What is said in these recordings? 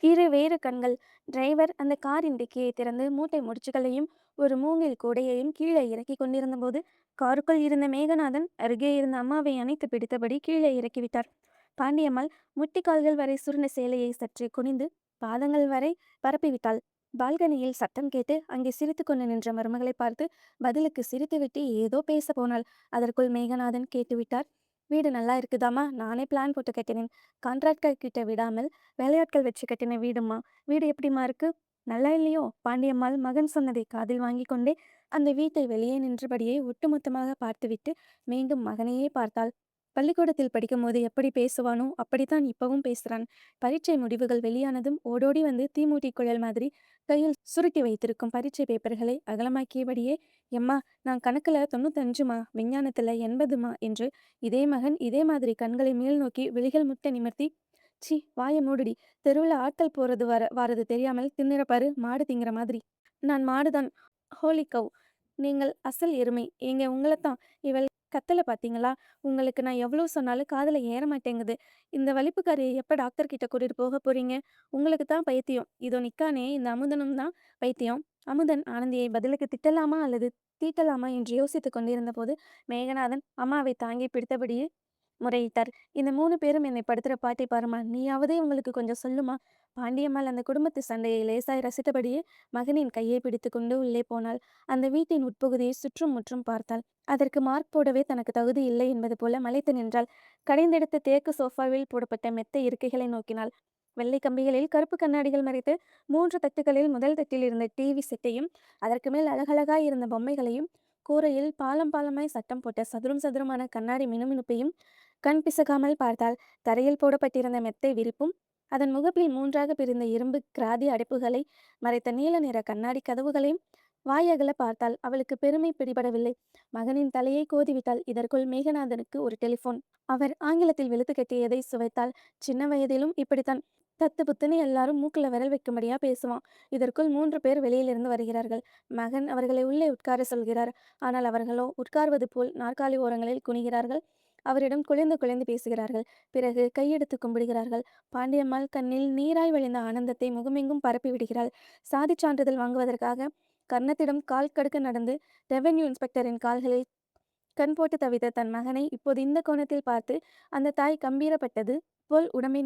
வேறு கண்கள். டிரைவர் அந்த காரின் டிக்கியை திறந்து மூட்டை முடிச்சுகளையும் ஒரு மூங்கில் கூடையையும் கீழே இறக்கிக் கொண்டிருந்தபோது, காருக்குள் இருந்த மேகநாதன் அருகே இருந்த அம்மாவை அணைத்து பிடித்தபடி கீழே இறக்கிவிட்டார். பாண்டியம்மாள் முட்டிக்கால்கள் வரை சுருண்ட சேலையை சற்றே குனிந்து பாதங்கள் வரை பரப்பிவிட்டாள். பால்கனியில் சத்தம் கேட்டு அங்கே சிரித்து கொண்டு நின்ற மருமகளை பார்த்து பதிலுக்கு சிரித்துவிட்டு ஏதோ பேச போனாள். அதற்குள் மேகநாதன் கேட்டுவிட்டார். வீடு நல்லா இருக்குதாம்மா, நானே பிளான் போட்டு கட்டினேன். கான்ட்ராக்டர் கிட்ட விடாமல் வேலையாட்கள் வச்சு கட்டின வீடுமா. வீடு எப்படிம்மா இருக்கு? நல்லா இல்லையோ? பாண்டியம்மாள் மகன் சொன்னதை காதில் வாங்கி கொண்டே அந்த வீட்டை வெளியே நின்றபடியே ஒட்டுமொத்தமாக பார்த்துவிட்டு மீண்டும் மகனையே பார்த்தாள். பள்ளிக்கூடத்தில் படிக்கும்போது எப்படி பேசுவானோ அப்படித்தான் இப்பவும் பேசுறான். பரீட்சை முடிவுகள் வெளியானதும் ஓடோடி வந்து தீமூட்டி குழல் மாதிரி கையில் சுருட்டி வைத்திருக்கும் பரீட்சை பேப்பர்களை அகலமாக்கியபடியே, எம்மா நான் கணக்குல 95மா, விஞ்ஞானத்துல 80மா என்று இதே மகன் இதே மாதிரி கண்களை மேல் நோக்கி விழிகள் முட்ட நிமிர்த்தி, சி வாய மூடுடி, தெருவில் ஆட்கள் போறது வாரது தெரியாமல் தின்னுற பாரு, மாடு திங்கிற மாதிரி. நான் மாடுதான். ஹோலி கவ், நீங்கள் அசல் எருமை. ஏங்க உங்களைத்தான். இவள் கத்தலை பார்த்தீங்களா? உங்களுக்கு நான் எவ்வளோ சொன்னாலும் காதில் ஏற மாட்டேங்குது. இந்த வலிப்புக்காரியை எப்போ டாக்டர் கிட்ட கூட்டிட்டு போக போறீங்க? உங்களுக்கு தான் பைத்தியம். இதோ நிக்கானே இந்த அமுதனும் தான் பைத்தியம். அமுதன் ஆனந்தியை பதிலுக்கு திட்டலாமா அல்லது தீட்டலாமா என்று யோசித்துக் கொண்டிருந்த போது மேகநாதன் அம்மாவை தாங்கி பிடித்தபடியே முறையிட்டார். இந்த 3 பேரும் என்னை படுத்துற பாட்டை பாருமா, நீயாவதே உங்களுக்கு கொஞ்சம் சொல்லுமா. பாண்டியம்மாள் அந்த குடும்பத்து சண்டையை லேசாய் ரசித்தபடியே மகனின் கையை பிடித்து கொண்டு உள்ளே போனாள். அந்த வீட்டின் உட்பகுதியை சுற்றும் முற்றும் பார்த்தாள். அதற்கு மார்க் போடவே தனக்கு தகுதி இல்லை என்பது போல மலைத்து நின்றாள். கடைந்தெடுத்த தேக்கு சோஃபாவில் போடப்பட்ட மெத்த இருக்கைகளை நோக்கினாள். வெள்ளை கம்பிகளில் கருப்பு கண்ணாடிகள் மறைத்து 3 தட்டுகளில் முதல் தட்டில் இருந்த டிவி செட்டையும் அதற்கு மேல் அழகழகாய் இருந்த பொம்மைகளையும், கூரையில் பாலம் பாலமாய் சட்டம் போட்ட சதுரம் சதுரமான கண்ணாடி மினுமினுப்பையும் கண் பிசகாமல் பார்த்தாள். தரையில் போடப்பட்டிருந்த மெத்தை விரிப்பும் அதன் முகப்பில் 3ஆக பிரிந்த இரும்பு கிராதி அடைப்புகளை மறைத்த நீல நிற கண்ணாடி கதவுகளையும் வாயகல பார்த்தாள். அவளுக்கு பெருமை பிடிபடவில்லை. மகனின் தலையை கோதிவிட்டாள். இதற்குள் மேகநாதனுக்கு ஒரு டெலிஃபோன். அவர் ஆங்கிலத்தில் வெளுத்து கட்டியதை சுவைத்தாள். சின்ன வயதிலும் இப்படித்தான். தத்து புத்துன்னு எல்லாரும் மூக்குல விரல் வைக்கும்படியா பேசுவான். இதற்குள் 3 பேர் வெளியிலிருந்து வருகிறார்கள். மகன் அவர்களை உள்ளே உட்கார சொல்கிறார். ஆனால் அவர்களோ உட்கார்வது போல் நாற்காலி ஓரங்களில் குனிகிறார்கள். அவரிடம் குழைந்து குழைந்து பேசுகிறார்கள். பிறகு கையெடுத்து கும்பிடுகிறார்கள். பாண்டியம்மாள் கண்ணில் நீராய் வழிந்த ஆனந்தத்தை முகமெங்கும் பரப்பி விடுகிறாள். சாதிச் சான்றிதழ் வாங்குவதற்காக கர்ணத்திடம் கால் கடுக்க நடந்து ரெவென்யூ இன்ஸ்பெக்டரின் கால்களில் கண் போட்டு தவித்த தன் மகனை இப்போது இந்த கோணத்தில் பார்த்து அந்த தாய் கம்பீரப்பட்டது போல் உடம்பை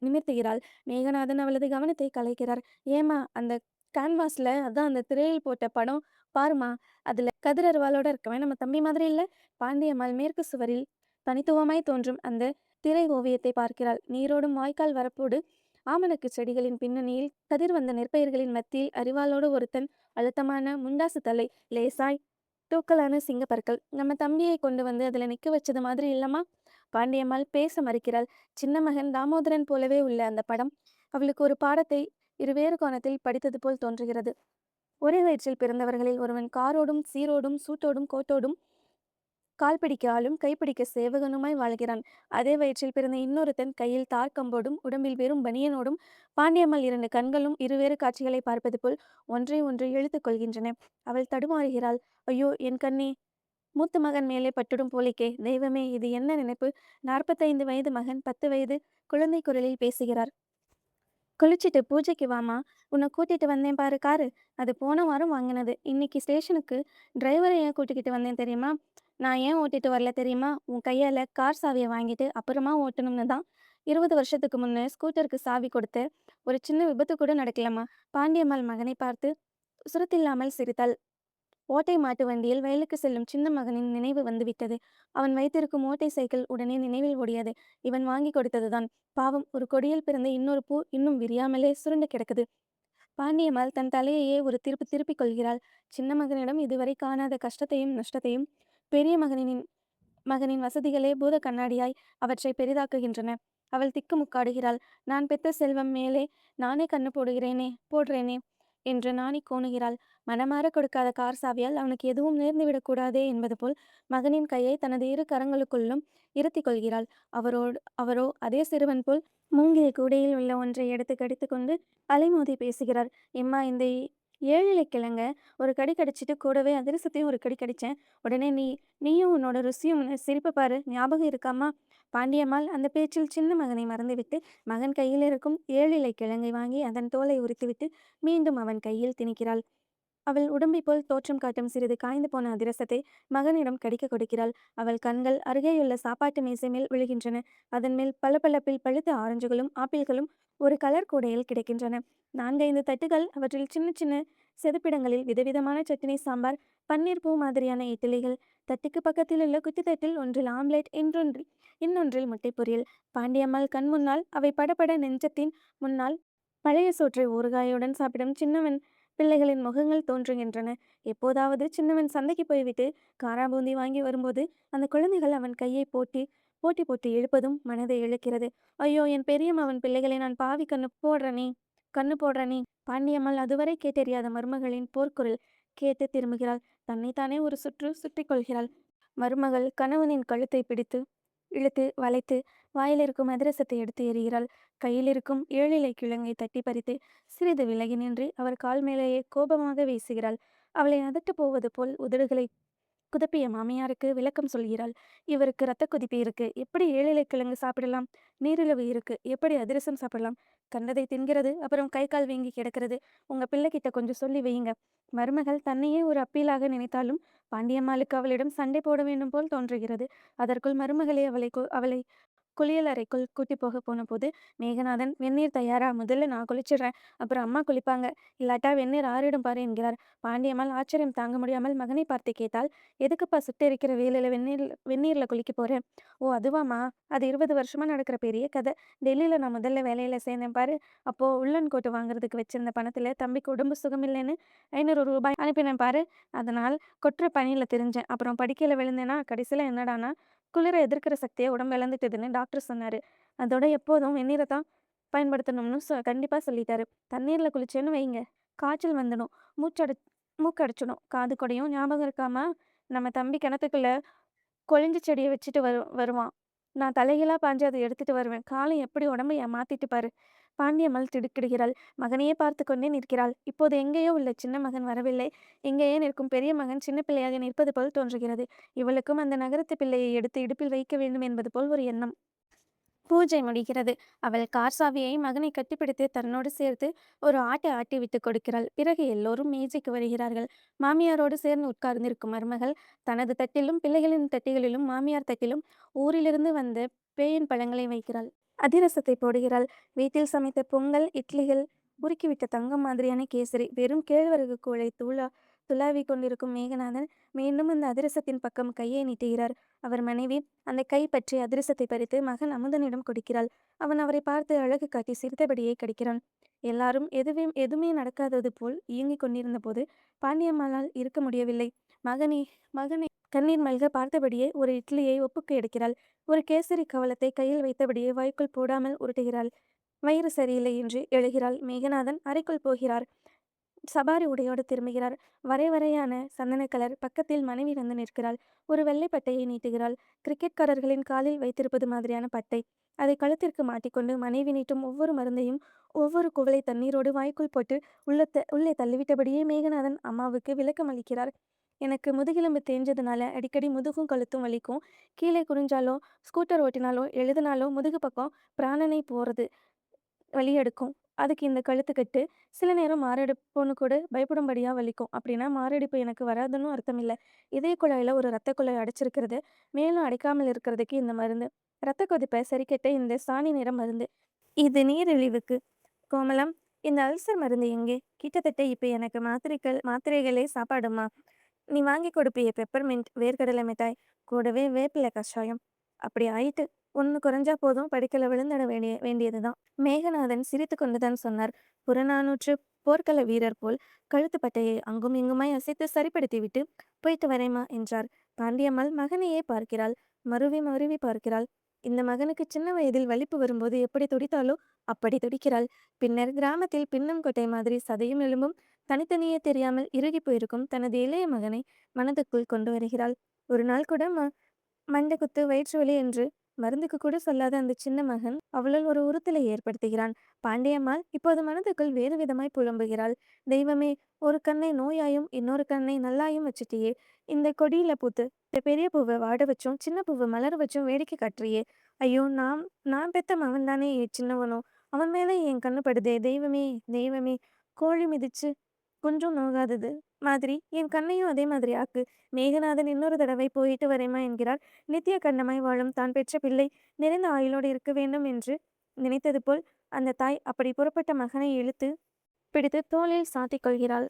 நிமிர்த்துகிறாள். மேகநாதன் அவளது கவனத்தை கலைக்கிறார். ஏமா, அந்த கேன்வாஸ்ல அதான் அந்த திரையில் போட்ட படம் பாருமா, அதுல கதிரருவாளோட இருக்கவன் நம்ம தம்பி மாதிரி இல்ல? பாண்டியம்மாள் மேற்கு சுவரில் தனித்துவமாய் தோன்றும் அந்த திரை ஓவியத்தை பார்க்கிறாள். நீரோடும் வாய்க்கால் வரப்போடு ஆமணக்கு செடிகளின் பின்னணியில் கதிர் வந்த நெற்பயிர்களின் மத்தியில் அறிவாளோடு ஒருத்தன், அழுத்தமான முண்டாசு தலை, லேசாய் தூக்கலான சிங்கப்பற்கள். நம்ம தம்பியை கொண்டு வந்து அதுல நிக்க வச்சது மாதிரி இல்லம்மா? பாண்டியம்மாள் பேச மறுக்கிறாள். சின்ன மகன் தாமோதரன் போலவே உள்ள அந்த படம் அவளுக்கு ஒரு பாடத்தை இருவேறு கோணத்தில் படித்தது போல் தோன்றுகிறது. ஒரே வயிற்றில் பிறந்தவர்களில் ஒருவன் காரோடும் சீரோடும் சூட்டோடும் கோட்டோடும் கால் பிடிக்க ஆளும் கைப்பிடிக்க சேவகனுமாய் வாழ்கிறான். அதே வயிற்றில் பிறந்த இன்னொருத்தன் கையில் தார்கம்போடும் உடம்பில் வெறும் பனியனோடும். பாண்டியம்மாள் 2 கண்களும் இருவேறு காட்சிகளை பார்ப்பது போல் ஒன்றை ஒன்று இழுத்து கொள்கின்றன. அவள் தடுமாறுகிறாள். ஐயோ என் கண்ணே! மூத்த மகன் மேலே பட்டுடும் போலிக்கே. தெய்வமே, இது என்ன நினைப்பு? 45 வயது மகன் 10 வயது குழந்தை குரலில் பேசுகிறார். குளிச்சுட்டு பூஜைக்கு வாமா, உன்னை கூட்டிட்டு வந்தேன் பாரு காரு, அது போன வாரம் வாங்கினது. இன்னைக்கு ஸ்டேஷனுக்கு டிரைவரை ஏன் கூட்டிக்கிட்டு வந்தேன் தெரியுமா? நான் ஏன் ஓட்டிட்டு வரல தெரியுமா? உன் கையால் கார் சாவியை வாங்கிட்டு அப்புறமா ஓட்டணும்னு தான். 20 வருஷத்துக்கு முன்னே ஸ்கூட்டருக்கு சாவி கொடுத்து ஒரு சின்ன விபத்து கூட நடக்கலம்மா. பாண்டியம்மாள் மகனை பார்த்து சுரத்தில்லாமல் சிரித்தாள். ஓட்டை மாட்டு வண்டியில் வயலுக்கு செல்லும் சின்ன மகனின் நினைவு வந்துவிட்டது. அவன் வைத்திருக்கும் ஓட்டை சைக்கிள் உடனே நினைவில் ஓடியது. இவன் வாங்கி கொடுத்ததுதான். பாவம், ஒரு கொடியில் பிறந்த இன்னொரு பூ இன்னும் விரியாமலே சுருண்டு கிடக்குது. பாண்டியம்மாள் தன் தலையையே ஒரு திருப்பி திருப்பிக் கொள்கிறாள். சின்ன மகனிடம் இதுவரை காணாத கஷ்டத்தையும் நஷ்டத்தையும் பெரிய மகனின் வசதிகளே பூத கண்ணாடியாய் அவற்றை பெரிதாக்குகின்றன. அவள் திக்குமுக்காடுகிறாள். நான் பெத்த செல்வம் மேலே நானே கண்ணு போடுறேனே என்று நாணி கோணுகிறாள். மனமாற கொடுக்காத கார் சாவியால் அவனுக்கு எதுவும் நேர்ந்துவிடக்கூடாதே என்பது போல் மகனின் கையை தனது 2 கரங்களுக்குள்ளும் இருத்தி கொள்கிறாள். அவரோ அதே சிறுவன் போல் மூங்கில் கூடையில் உள்ள ஒன்றை எடுத்து கடித்து கொண்டு அலைமோதி பேசுகிறார். எம்மா, இந்த ஏழிலை கிழங்க ஒரு கடி கடிச்சிட்டு கூடவே அதிரசத்தையும் ஒரு கடி கடிச்சேன். உடனே நீயும் உன்னோட ருசியும் சிரிப்ப பாரு, ஞாபகம் இருக்காம்மா? பாண்டியம்மாள் அந்த பேச்சில் சின்ன மகனை மறந்துவிட்டு, மகன் கையில் இருக்கும் ஏழிலை கிழங்கை வாங்கி அதன் தோலை உரித்துவிட்டு, மீண்டும் அவன் கையில் திணிக்கிறாள். அவள் உடம்பைப் போல் தோற்றம் காட்டும் சிறிது காய்ந்து போன அதிரசத்தை மகனிடம் கடிக்கக் கொடுக்கிறாள். அவள் கண்கள் அருகேயுள்ள சாப்பாட்டு மேசை மேல் விழுகின்றன. அதன் மேல் பளபளப்பில் பழுத்த ஆரஞ்சுகளும் ஆப்பிள்களும் ஒரு கலர் கூடையில் கிடக்கின்றன. 4, 5 தட்டுகள், அவற்றில் சின்ன சின்ன செதுப்பிடங்களில் விதவிதமான சட்னி, சாம்பார், பன்னீர் பூ மாதிரியான இட்லிகள். தட்டுக்கு பக்கத்திலுள்ள குட்டி தட்டில் ஒன்றில் ஆம்லெட், இன்னொன்றில் முட்டை பொரியல். பாண்டியம்மாள் கண் முன்னால் அவை படபட நெஞ்சத்தின் முன்னால் பழைய சோற்றை ஊறுகாயுடன் சாப்பிடும் சின்னவன் பிள்ளைகளின் முகங்கள் தோன்றுகின்றன. எப்போதாவது சின்னவன் சந்தைக்கு போய்விட்டு காராபூந்தி வாங்கி வரும்போது அந்த குழந்தைகள் அவன் கையை போட்டி போட்டு இழுப்பதும் மனதை இழுக்கிறது. ஐயோ, என் பெரிய மவன் பிள்ளைகளை நான் பாவி கண்ணு போடுறனே. பாண்டியம்மாள் அதுவரை கேட்டறியாத மருமகளின் போர்க்குரல் கேட்டு திரும்புகிறாள். தன்னைத்தானே ஒரு சுற்று சுற்றி கொள்கிறாள். மருமகள் கணவனின் கழுத்தை பிடித்து இழுத்து வளைத்து வாயிலிருக்கும் அதிரசத்தை எடுத்து எறிகிறாள். கையிலிருக்கும் ஏழிலை கிழங்கை தட்டி பறித்து சிறிது விலகி நின்று அவர் கால் மேலேயே கோபமாக வீசுகிறாள். அவளை அதட்டப் போவது போல் உதடுகளை குதப்பிய மாமியாருக்கு விளக்கம் சொல்கிறாள். இவருக்கு இரத்த கொதிப்பு இருக்கு, எப்படி ஏழிலை கிழங்கு சாப்பிடலாம்? நீரிழிவு இருக்கு, எப்படி அதிரசம் சாப்பிடலாம்? கண்டதை தின்கிறது, அப்புறம் கை கால் வீங்கி கிடக்கிறது. உங்க பிள்ளைகிட்ட கொஞ்சம் சொல்லி வையுங்க. மருமகள் தன்னையே ஒரு அப்பீலாக நினைத்தாலும் பாண்டியம்மாளுக்கு அவளிடம் சண்டை போட வேண்டும் போல் தோன்றுகிறது. அதற்குள் மருமகளே அவளை குளியலறைக்குள் கூட்டி போக போனபோது, மேகநாதன், வெந்நீர் தயாரா? முதல்ல நான் குளிச்சிடுறேன், அப்புறம் அம்மா குளிப்பாங்க, இல்லாட்டா வெந்நீர் ஆறிடும் பாரு என்கிறார். பாண்டியம்மாள் ஆச்சரியம் தாங்க முடியாமல் மகனை பார்த்து கேட்டாள், எதுக்குப்பா சுட்டெரிக்கிற வேலையில வெந்நீர்ல குளிக்க போறேன்? ஓ அதுவாம்மா, அது 20 வருஷமா நடக்கிற பெரிய கதை. டெல்லியில நான் முதல்ல வேலையில சேர்ந்தேன் பாரு, அப்போ உள்ளன் கோட்டு வாங்குறதுக்கு வச்சிருந்த பணத்துல தம்பிக்கு உடம்பு சுகமில்லைன்னு 500 ரூபாய் அனுப்பினேன் பாரு. அதனால் கொற்ற பனியில திரிஞ்சேன். அப்புறம் படிக்கையில விழுந்தேனா, கடைசியில என்னடானா குளிர எதிர்க்கிற சக்தியை உடம்பு இழந்துட்டுதுன்னு டாக்டர் சொன்னாரு. அதோட எப்போதும் வெந்நீரை தான் பயன்படுத்தணும்னு கண்டிப்பா சொல்லிட்டாரு. தண்ணீர்ல குளிச்சேன்னு வைங்க, காய்ச்சல் வந்துடும், மூச்சடை மூக்கடைச்சிடும், காது குடையும். ஞாபகம் இருக்காமா? நம்ம தம்பி கிணத்துக்குள்ள கொழிஞ்சு செடியை வச்சுட்டு வருவான். நான் தலைகீழா பாஞ்சு அதை எடுத்துட்டு வருவேன். காலம் எப்படி உடம்பை மாத்திட்டு பாரு. பாண்டியம்மாள் திடுக்கிடுகிறாள். மகனையே பார்த்து கொண்டே நிற்கிறாள். இப்போது எங்கேயோ உள்ள சின்ன மகன் வரவில்லை. எங்கேயே நிற்கும் பெரிய மகன் சின்ன பிள்ளையாக நிற்பது போல் தோன்றுகிறது. இவளுக்கும் அந்த நகரத்து பிள்ளையை எடுத்து இடுப்பில் வைக்க வேண்டும் என்பது போல் ஒரு எண்ணம். பூஜை முடிகிறது. அவள் கார் சாவியை மகனை கட்டிப்பிடித்து தன்னோடு சேர்த்து ஒரு ஆட்டை ஆட்டி விட்டு கொடுக்கிறாள். பிறகு எல்லோரும் மேஜைக்கு வருகிறார்கள். மாமியாரோடு சேர்ந்து உட்கார்ந்திருக்கும் மருமகள் தனது தட்டிலும் பிள்ளைகளின் தட்டிகளிலும் மாமியார் தட்டிலும் ஊரிலிருந்து வந்த பேயின் பழங்களை வைக்கிறாள். அதிரசத்தை போடுகிறாள். வீட்டில் சமைத்த பொங்கல், இட்லிகள், உருக்கிவிட்ட தங்கம் மாதிரியான கேசரி, வெறும் கேழ்வரகு கூழை துளாவி கொண்டிருக்கும் மேகநாதன் மீண்டும் அந்த அதிரசத்தின் பக்கம் கையை நீட்டுகிறார். அவர் மனைவி அந்த கை பற்றி அதிரசத்தை பறித்து மகன் அமுதனிடம் கொடுக்கிறாள். அவன் அவரை பார்த்து அழகு காட்டி சிரித்தபடியே கடிக்கிறான். எல்லாரும் எதுவுமே நடக்காதது போல் இயங்கிக் கொண்டிருந்த போது பாண்டியம்மாளால் இருக்க முடியவில்லை. மகனே மகனே கண்ணீர் மல்க பார்த்தபடியே ஒரு இட்லியை ஒப்புக்கு எடுக்கிறாள். ஒரு கேசரி கவலத்தை கையில் வைத்தபடியே வாய்க்குள் போடாமல் உருட்டுகிறாள். வயிறு சரியில்லை என்று எழுகிறாள். மேகநாதன் அறைக்குள் போகிறார். சபாரி உடையோடு திரும்புகிறார். வரையான சந்தன கலர் பக்கத்தில் மனைவி வந்து நிற்கிறாள். ஒரு வெள்ளை பட்டையை நீட்டுகிறாள். கிரிக்கெட்காரர்களின் காலில் வைத்திருப்பது மாதிரியான பட்டை. அதை கழுத்திற்கு மாட்டிக்கொண்டு மனைவி நீட்டும் ஒவ்வொரு மருந்தையும் ஒவ்வொரு குவளை தண்ணீரோடு வாய்க்குள் போட்டு உள்ளே தள்ளிவிட்டபடியே மேகநாதன் அம்மாவுக்கு விளக்கம் அளிக்கிறார். எனக்கு முதுகெலும்பு தேஞ்சதுனால அடிக்கடி முதுகும் கழுத்தும் வலிக்கும். கீழே குனிஞ்சாலோ ஸ்கூட்டர் ஓட்டினாலோ எழுதினாலோ முதுகு பக்கம் பிராணனை போறது வலி எடுக்கும். அதுக்கு இந்த கழுத்துக்கட்டு. சில நேரம் மாரடைப்புன்னு கூட பயப்படும்படியா வலிக்கும். அப்படின்னா மாரடைப்பு எனக்கு வராதுன்னு அர்த்தம் இல்ல. இதய குழாயில ஒரு இரத்த குழாய் அடைச்சிருக்கிறது. மேலும் அடைக்காமல் இருக்கிறதுக்கு இந்த மருந்து. இரத்த கொதிப்பை சரிக்கட்ட இந்த சாணி நிற மருந்து. இது நீரிழிவுக்கு. கோமலம், இந்த அல்சர் மருந்து எங்கே? கிட்டத்தட்ட இப்ப எனக்கு மாத்திரைகளே சாப்பாடுமா? நீ வாங்கி கொடுப்பியே பெப்பர்மின்ட், வேர்க்கடலை மிட்டாய், கூடவே வேப்பிலை கஷாயம். அப்படி ஆயிட்டு. ஒன்று குறைஞ்சா போதும், படிக்கல விழுந்துட வேண்டியதுதான். மேகநாதன் சிரித்து கொண்டுதான் சொன்னார். புறநானூற்று போர்க்கள வீரர் போல் கழுத்து பட்டையை அங்கும் இங்குமாய் அசைத்து சரிப்படுத்திவிட்டு போயிட்டு வரேம்மா என்றார். பாண்டியம்மாள் மகனையே பார்க்கிறாள். மருவி மருவி பார்க்கிறாள். இந்த மகனுக்கு சின்ன வயதில் வலிப்பு வரும்போது எப்படி துடித்தாலோ அப்படி துடிக்கிறாள். பின்னர் கிராமத்தில் பின்னம் கொட்டை மாதிரி சதையும் எலும்பும் தனித்தனியே தெரியாமல் இறுகி போயிருக்கும் தனது இளைய மகனை மனதுக்குள் கொண்டு வருகிறாள். ஒரு நாள் கூட மண்டை குத்து, வயிற்று வலி என்று மருந்துக்கு கூட சொல்லாத அந்த சின்ன மகன் அவளுள் ஒரு உறுத்தலை ஏற்படுத்துகிறான். பாண்டியம்மாள் இப்போது மனதுக்குள் வேறு விதமாய் புலம்புகிறாள். தெய்வமே, ஒரு கண்ணை நோயாயும் இன்னொரு கண்ணை நல்லாயும் வச்சுட்டியே. இந்த கொடியில பூத்து இந்த பெரிய பூவை வாட வச்சும் சின்ன பூவை மலர வச்சும் வேடிக்கை காட்டுறியே. ஐயோ, நான் பெத்த மகன் தானே சின்னவனோ, அவன் மேலே என் கண்ணு படுதே. தெய்வமே, தெய்வமே, கோழி மிதிச்சு கொஞ்சம் நோகாதது மாதிரி என் கண்ணையும் அதே மாதிரி ஆக்கு. மேகநாதன் இன்னொரு தடவை போயிட்டு வரேம்மா என்கிறார். நித்திய கண்ணமாய் வாழும் தான் பெற்ற பிள்ளை நிறைந்த ஆயுளோடு இருக்க வேண்டும் என்று நினைத்தது போல் அந்த தாய் அப்படி புறப்பட்ட மகனை இழுத்து பிடித்து தோளில் சாத்திக் கொள்கிறாள்.